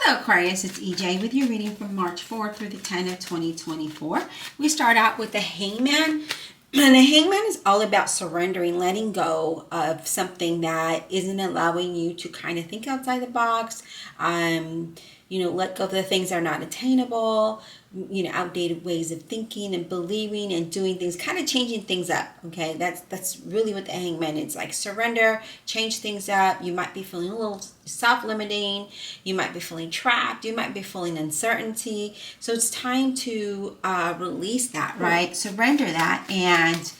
Hello Aquarius, it's EJ with your reading from March 4th through the 10th of 2024. We start out with the Hangman. And the Hangman is all about surrendering, letting go of something that isn't allowing you to kind of think outside the box. Let go of the things that are not attainable, outdated ways of thinking and believing and doing things, kind of changing things up. Okay, that's really what the Hangman is. Like surrender, change things up. You might be feeling a little self-limiting. You might be feeling trapped. You might be feeling uncertainty. So it's time to release that, right? Surrender that and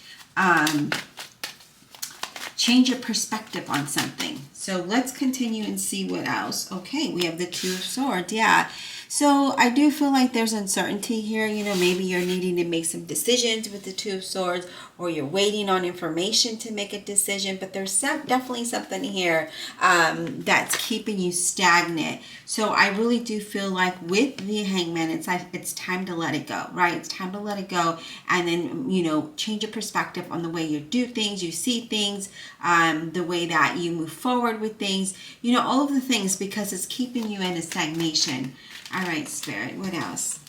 change your perspective on something. So let's continue and see what else. Okay, we have the Two of Swords. Yeah. So I do feel like there's uncertainty here. Maybe you're needing to make some decisions with the Two of Swords, or you're waiting on information to make a decision. But there's definitely something here that's keeping you stagnant. So I really do feel like with the Hangman, it's time to let it go, right? It's time to let it go, and then change your perspective on the way you do things, you see things, the way that you move forward with things. All of the things, because it's keeping you in a stagnation. All right, Spirit, what else?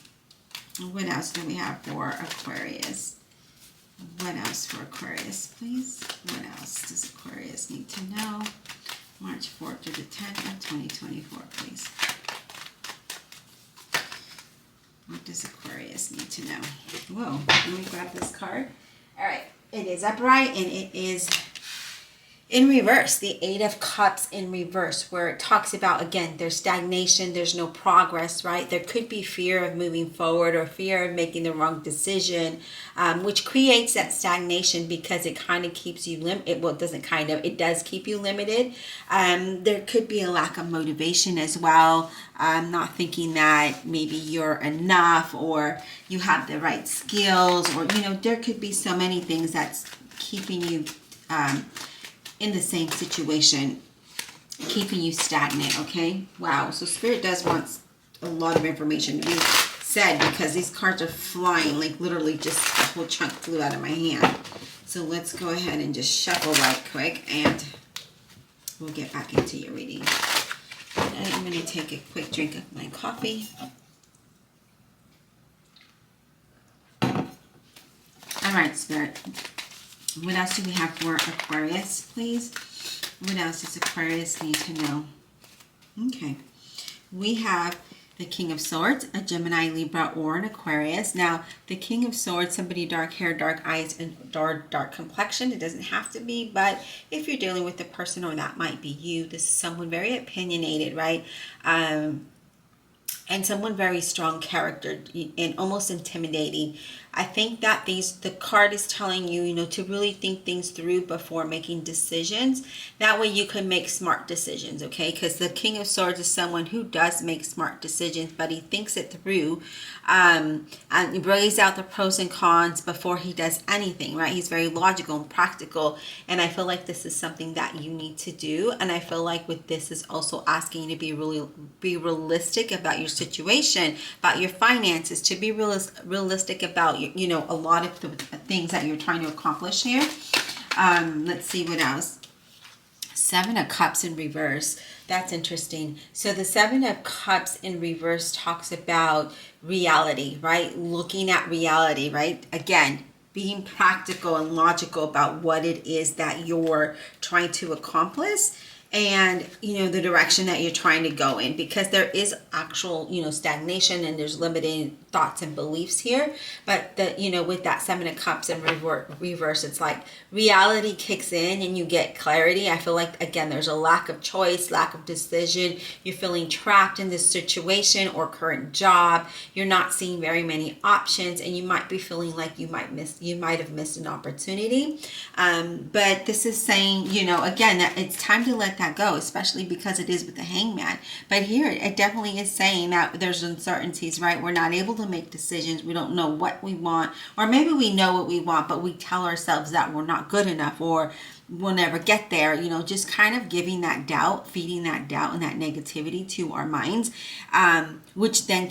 What else do we have for Aquarius? What else for Aquarius, please? What else does Aquarius need to know? March 4th through the 10th of 2024, please. What does Aquarius need to know? Whoa, let me grab this card. All right, it is upright and it is in reverse, the Eight of Cups in reverse, where it talks about, again, there's stagnation, there's no progress, right? There could be fear of moving forward or fear of making the wrong decision, which creates that stagnation because it kind of keeps you limited. Well, it does keep you limited. There could be a lack of motivation as well. Not thinking that maybe you're enough or you have the right skills, or, there could be so many things that's keeping you in the same situation, keeping you stagnant. Okay, wow. So Spirit does want a lot of information to be said, because these cards are flying, like literally just a whole chunk flew out of my hand. So let's go ahead and just shuffle right quick and we'll get back into your reading. I'm going to take a quick drink of my coffee. All right, Spirit. What else do we have for Aquarius, please? What else does Aquarius need to know? Okay. We have the King of Swords, a Gemini, Libra, or an Aquarius. Now, the King of Swords, somebody dark hair, dark eyes, and dark complexion. It doesn't have to be, but if you're dealing with a person, or that might be you, this is someone very opinionated, right? And someone very strong character and almost intimidating. I think that the card is telling you, to really think things through before making decisions. That way you can make smart decisions, okay? Because the King of Swords is someone who does make smart decisions, but he thinks it through and he weighs out the pros and cons before he does anything, right? He's very logical and practical, and I feel like this is something that you need to do. And I feel like with this is also asking you to be realistic about your situation, about your finances, to be realistic about a lot of the things that you're trying to accomplish here. Let's see what else. Seven of Cups in reverse. That's interesting. So the Seven of Cups in reverse talks about reality, right? Looking at reality, right? Again, being practical and logical about what it is that you're trying to accomplish, and the direction that you're trying to go in, because there is actual stagnation and there's limiting thoughts and beliefs here. But with that Seven of Cups in reverse, it's like reality kicks in and you get clarity. I feel like, again, there's a lack of choice, lack of decision. You're feeling trapped in this situation or current job. You're not seeing very many options, and you might be feeling like you might have missed an opportunity. But this is saying, again, that it's time to let that go, especially because it is with the Hangman. But here it definitely is saying that there's uncertainties, right? We're not able to make decisions. We don't know what we want, or maybe we know what we want, but we tell ourselves that we're not good enough, or we'll never get there. Just kind of giving that doubt, feeding that doubt and that negativity to our minds, which then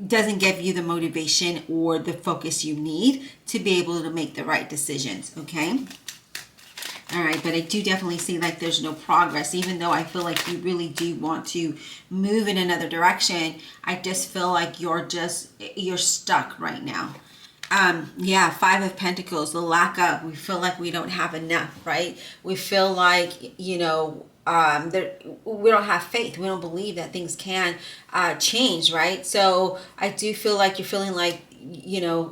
doesn't give you the motivation or the focus you need to be able to make the right decisions. Okay. All right, but I do definitely see like there's no progress, even though I feel like you really do want to move in another direction. I just feel like you're stuck right now. Yeah, Five of Pentacles, the lack of, we feel like we don't have enough, right? We feel like, we don't have faith. We don't believe that things can change, right? So I do feel like you're feeling like,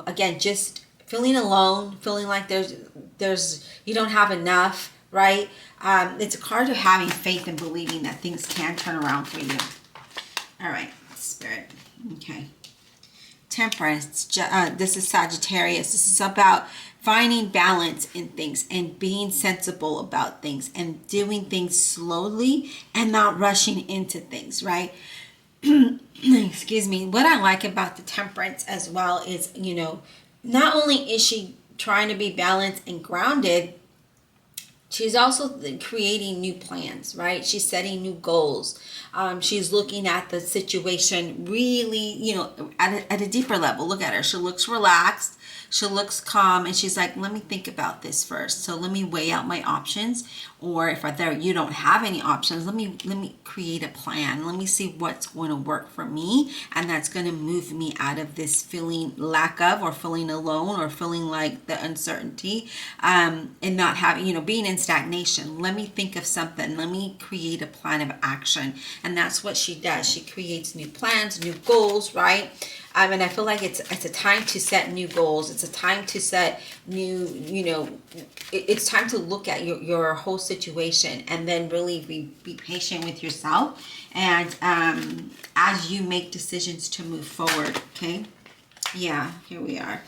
again, just feeling alone, feeling like you don't have enough, right? It's a card of having faith and believing that things can turn around for you. All right, Spirit. Okay. Temperance. This is Sagittarius. This is about finding balance in things and being sensible about things and doing things slowly and not rushing into things, right? Excuse me. What I like about the Temperance as well is, not only is she trying to be balanced and grounded, she's also creating new plans, right? She's setting new goals. She's looking at the situation really, at a deeper level. Look at her. She looks relaxed. She looks calm, and she's like, let me think about this first. So let me weigh out my options. Or if you don't have any options, let me create a plan. Let me see what's going to work for me, and that's going to move me out of this feeling lack of, or feeling alone, or feeling like the uncertainty, and not having, being in stagnation. Let me think of something. Let me create a plan of action, and that's what she does. She creates new plans, new goals, right? And I feel like it's a time to set new goals. It's a time to set new, it's time to look at your whole situation, and then really be patient with yourself, and as you make decisions to move forward. Okay. Yeah, here we are.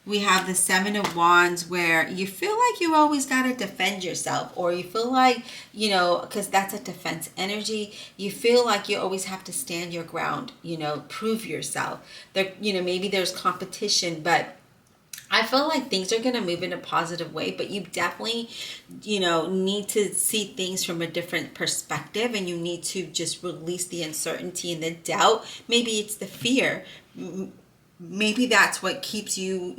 We have the Seven of Wands, where you feel like you always got to defend yourself, or you feel like, because that's a defense energy, you feel like you always have to stand your ground, prove yourself. There, maybe there's competition, but I feel like things are going to move in a positive way, but you definitely, need to see things from a different perspective, and you need to just release the uncertainty and the doubt. Maybe it's the fear. Maybe that's what keeps you,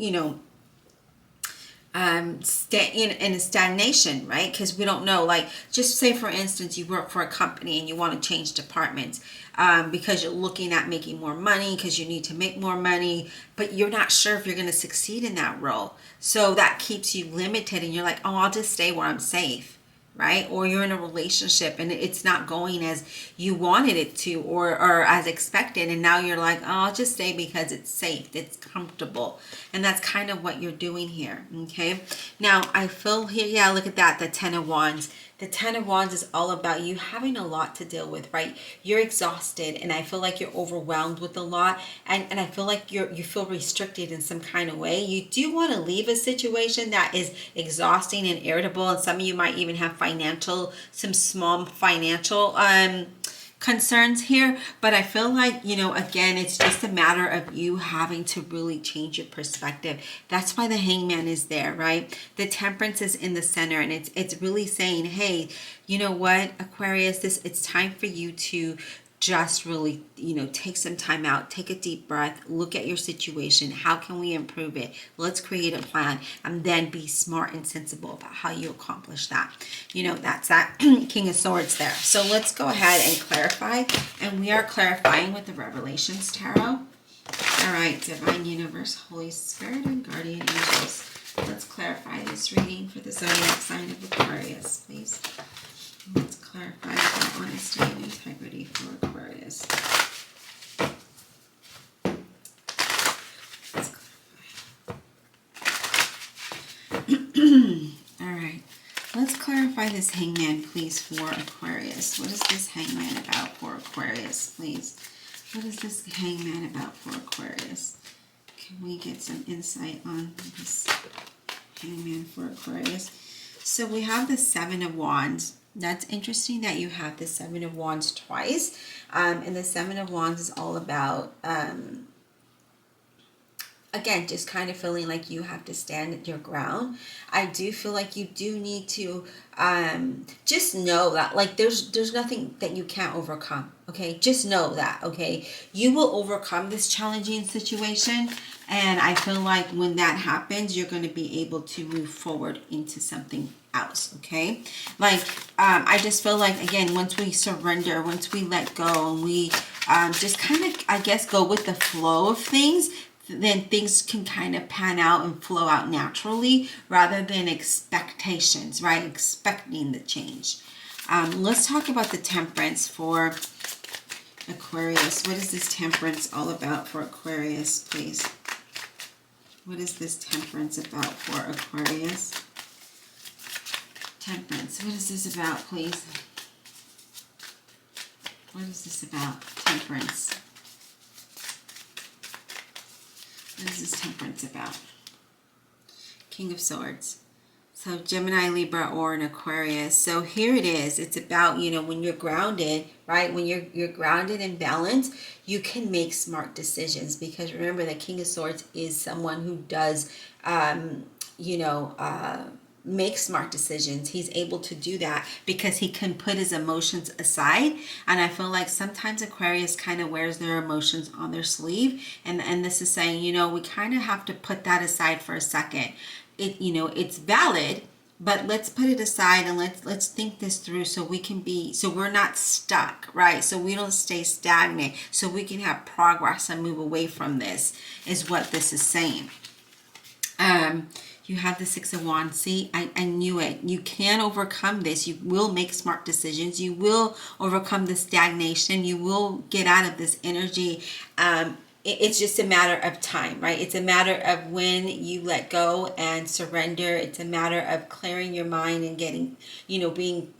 stay in a stagnation, right? Because we don't know. Like, just say for instance, you work for a company and you want to change departments, because you're looking at making more money, because you need to make more money, but you're not sure if you're going to succeed in that role. So that keeps you limited, and you're like, oh, I'll just stay where I'm safe. Right? Or you're in a relationship and it's not going as you wanted it to, or as expected, and now you're like, oh, I'll just stay because it's safe, it's comfortable. And that's kind of what you're doing here. Okay. Now I feel here, yeah, look at that, the Ten of Wands. The Ten of Wands is all about you having a lot to deal with, right? You're exhausted, and I feel like you're overwhelmed with a lot, and I feel like you feel restricted in some kind of way. You do want to leave a situation that is exhausting and irritable, and some of you might even have some small financial concerns here, but I feel like, again, it's just a matter of you having to really change your perspective. That's why the Hangman is there, right? The Temperance is in the center, and it's really saying, hey, you know what, Aquarius, it's time for you to just really, take some time out, take a deep breath, look at your situation. How can we improve it? Let's create a plan, and then be smart and sensible about how you accomplish that. That's that King of Swords there. So let's go ahead and clarify. And we are clarifying with the Revelations Tarot. All right, Divine Universe, Holy Spirit, and Guardian Angels. Let's clarify this reading for the zodiac sign of Aquarius, please. Let's clarify the honesty and integrity for Aquarius. Let's clarify. All right. Let's clarify this Hangman, please, for Aquarius. What is this Hangman about for Aquarius, please? What is this Hangman about for Aquarius? Can we get some insight on this Hangman for Aquarius? So we have the Seven of Wands. That's interesting that you have the Seven of Wands twice. And the Seven of Wands is all about again, just kind of feeling like you have to stand at your ground. I do feel like you do need to just know that, like, there's nothing that you can't overcome. Okay, just know that. Okay, you will overcome this challenging situation, and I feel like when that happens, you're going to be able to move forward into something else. Okay, like I just feel like, again, once we surrender, once we let go, and we just kind of, I guess, go with the flow of things, then things can kind of pan out and flow out naturally rather than expectations, right? Expecting the change. Let's talk about the temperance for Aquarius. What is this temperance all about for Aquarius, please? What is this temperance about for Aquarius? Temperance. What is this about, please? What is this about? Temperance. What is this temperance about? King of Swords. So Gemini, Libra, or an Aquarius. So here it is. It's about, you know, when you're grounded, right? When you're grounded and balanced, you can make smart decisions. Because remember, the King of Swords is someone who does, make smart decisions. He's able to do that because he can put his emotions aside. And I feel like sometimes Aquarius kind of wears their emotions on their sleeve. And this is saying, you know, we kind of have to put that aside for a second. It's valid, but let's put it aside and let's think this through so we're not stuck, right? So we don't stay stagnant, so we can have progress and move away from this, is what this is saying. You have the Six of Wands. See, I knew it. You can overcome this. You will make smart decisions. You will overcome the stagnation. You will get out of this energy. It's just a matter of time, right? It's a matter of when you let go and surrender. It's a matter of clearing your mind and getting, being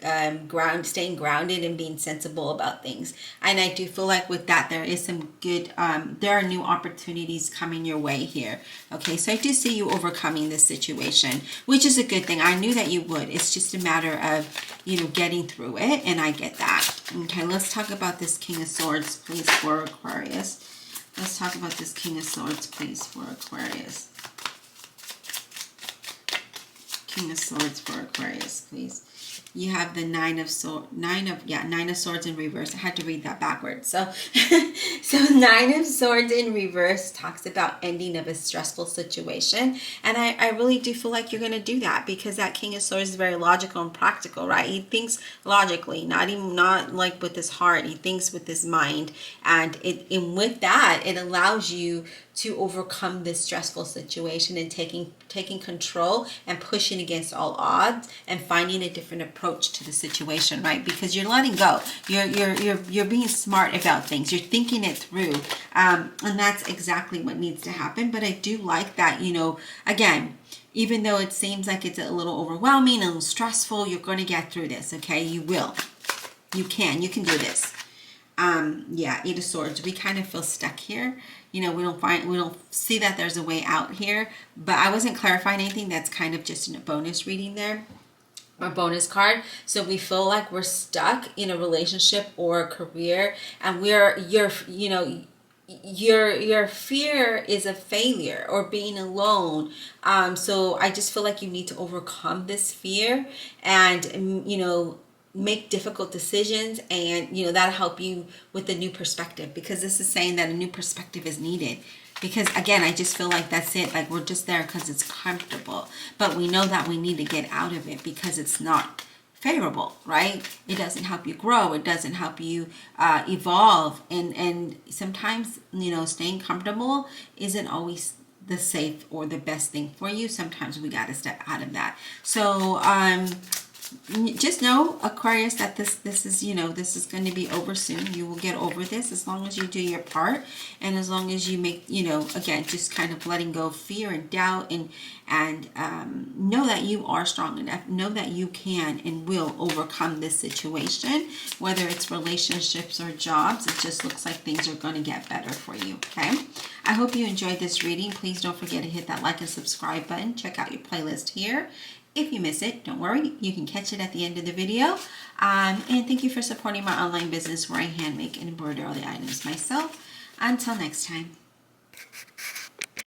staying grounded and being sensible about things. And I do feel like with that, there is some good, there are new opportunities coming your way here. Okay, so I do see you overcoming this situation, which is a good thing. I knew that you would. It's just a matter of, getting through it, and I get that. Okay, let's talk about this King of Swords, please, for Aquarius. Let's talk about this King of Swords, please, for Aquarius. King of Swords for Aquarius, please. You have the Nine of Swords in reverse. I had to read that backwards. So, Nine of Swords in reverse talks about ending of a stressful situation. And I really do feel like you're going to do that, because that King of Swords is very logical and practical, right? He thinks logically, not like with his heart. He thinks with his mind. And with that, it allows you to overcome this stressful situation and taking control and pushing against all odds and finding a different approach to the situation, right? Because you're letting go. You're being smart about things. You're thinking it through. And that's exactly what needs to happen. But I do like that, again, even though it seems like it's a little overwhelming and stressful, you're going to get through this, okay? You will. You can do this. Eight of Swords. We kind of feel stuck here. We don't see that there's a way out here, but I wasn't clarifying anything. That's kind of just a bonus reading there, or bonus card. So we feel like we're stuck in a relationship or a career, and your fear is a failure or being alone. So I just feel like you need to overcome this fear and, make difficult decisions, and that'll help you with a new perspective, because this is saying that a new perspective is needed. Because again, I just feel like that's it, like we're just there because it's comfortable, but we know that we need to get out of it because it's not favorable, right? It doesn't help you grow. It doesn't help you evolve, and sometimes staying comfortable isn't always the safe or the best thing for you. Sometimes we got to step out of that. So just know, Aquarius, that this is this is going to be over soon. You will get over this as long as you do your part, and as long as you make again, just kind of letting go of fear and doubt, and know that you are strong enough. Know that you can and will overcome this situation, whether it's relationships or jobs. It just looks like things are going to get better for you. Okay, I hope you enjoyed this reading. Please don't forget to hit that like and subscribe button. Check out your playlist here. If you miss it, don't worry, you can catch it at the end of the video. And thank you for supporting my online business where I hand make and embroider all the items myself. Until next time.